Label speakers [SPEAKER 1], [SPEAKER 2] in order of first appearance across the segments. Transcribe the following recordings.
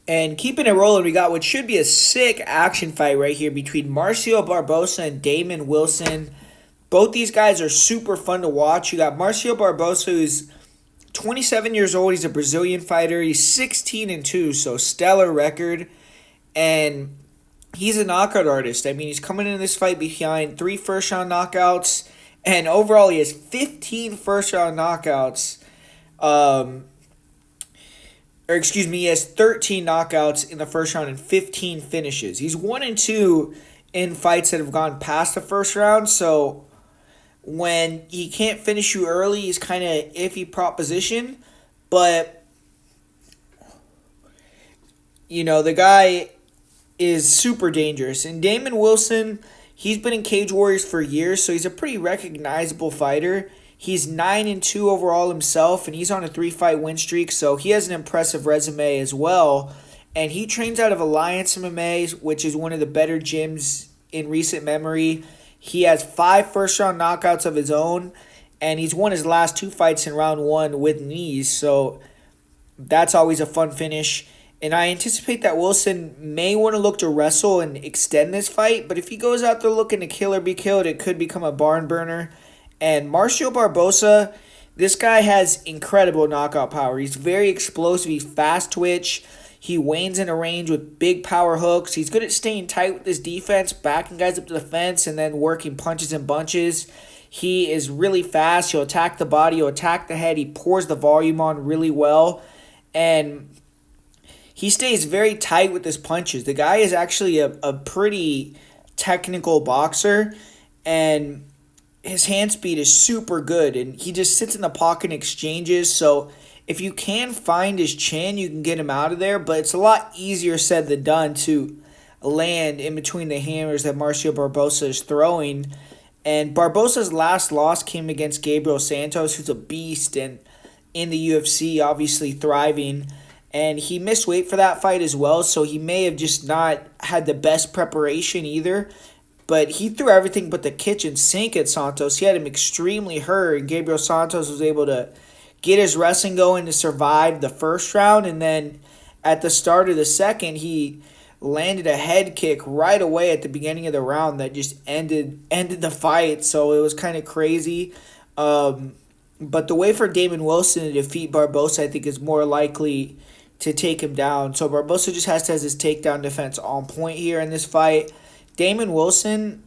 [SPEAKER 1] And keeping it rolling, we got what should be a sick action fight right here between Marcio Barbosa and Damon Wilson. Both these guys are super fun to watch. You got Marcio Barbosa, who's 27 years old. He's a Brazilian fighter. He's 16-2, so stellar record. And he's a knockout artist. I mean, he's coming into this fight behind 3 first-round knockouts. And overall, he has 15 first-round knockouts. He has 13 knockouts in the first round and 15 finishes. He's 1-2 in fights that have gone past the first round. So when he can't finish you early, he's kind of iffy proposition. But, the guy is super dangerous. And Damon Wilson, he's been in Cage Warriors for years, so he's a pretty recognizable fighter. He's 9-2 overall himself, and he's on a 3-fight win streak, so he has an impressive resume as well. And he trains out of Alliance MMA, which is one of the better gyms in recent memory. He has 5 first-round knockouts of his own, and he's won his last 2 fights in round 1 with knees, so that's always a fun finish. And I anticipate that Wilson may want to look to wrestle and extend this fight, but if he goes out there looking to kill or be killed, it could become a barn burner. And Marcio Barbosa, this guy has incredible knockout power. He's very explosive. He's fast twitch. He wanes in a range with big power hooks. He's good at staying tight with his defense, backing guys up to the fence, and then working punches and bunches. He is really fast. He'll attack the body. He'll attack the head. He pours the volume on really well. And he stays very tight with his punches. The guy is actually a pretty technical boxer. And his hand speed is super good, and he just sits in the pocket and exchanges. So if you can find his chin, you can get him out of there, but it's a lot easier said than done to land in between the hammers that Marcio Barbosa is throwing. And Barbosa's last loss came against Gabriel Santos, who's a beast and in the UFC, obviously thriving. And he missed weight for that fight as well, so he may have just not had the best preparation either. But he threw everything but the kitchen sink at Santos. He had him extremely hurt, and Gabriel Santos was able to get his wrestling going to survive the first round. And then at the start of the second, he landed a head kick right away at the beginning of the round that just ended the fight. So it was kind of crazy. But the way for Damon Wilson to defeat Barbosa, I think, is more likely to take him down. So Barbosa just has to have his takedown defense on point here in this fight. Damon Wilson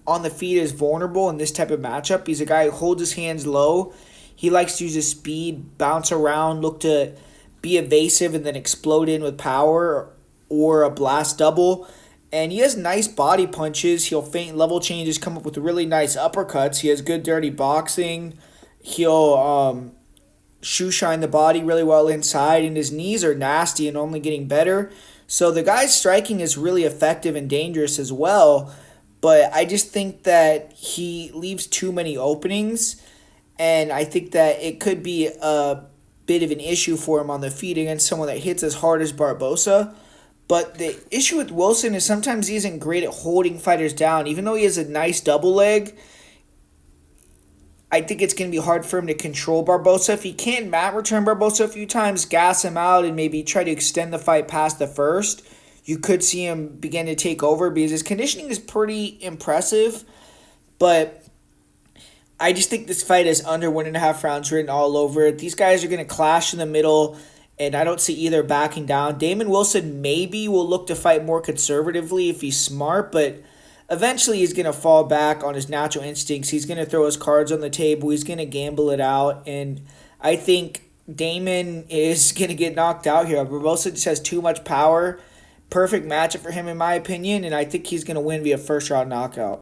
[SPEAKER 1] on the feet is vulnerable in this type of matchup. He's a guy who holds his hands low. He likes to use his speed, bounce around, look to be evasive, and then explode in with power or a blast double. And he has nice body punches. He'll feint level changes, come up with really nice uppercuts. He has good dirty boxing. He'll shoe shine the body really well inside, and his knees are nasty and only getting better. So the guy's striking is really effective and dangerous as well, but I just think that he leaves too many openings, and I think that it could be a bit of an issue for him on the feet against someone that hits as hard as Barbosa. But the issue with Wilson is sometimes he isn't great at holding fighters down. Even though he has a nice double leg, I think it's going to be hard for him to control Barbosa. If he can mat return Barbosa a few times, gas him out, and maybe try to extend the fight past the first, you could see him begin to take over because his conditioning is pretty impressive. But I just think this fight is under 1.5 rounds written all over it. These guys are going to clash in the middle, and I don't see either backing down. Damon Wilson maybe will look to fight more conservatively if he's smart, but eventually he's going to fall back on his natural instincts. He's going to throw his cards on the table. He's going to gamble it out. And I think Damon is going to get knocked out here. Barbosa just has too much power. Perfect matchup for him, in my opinion. And I think he's going to win via first-round knockout.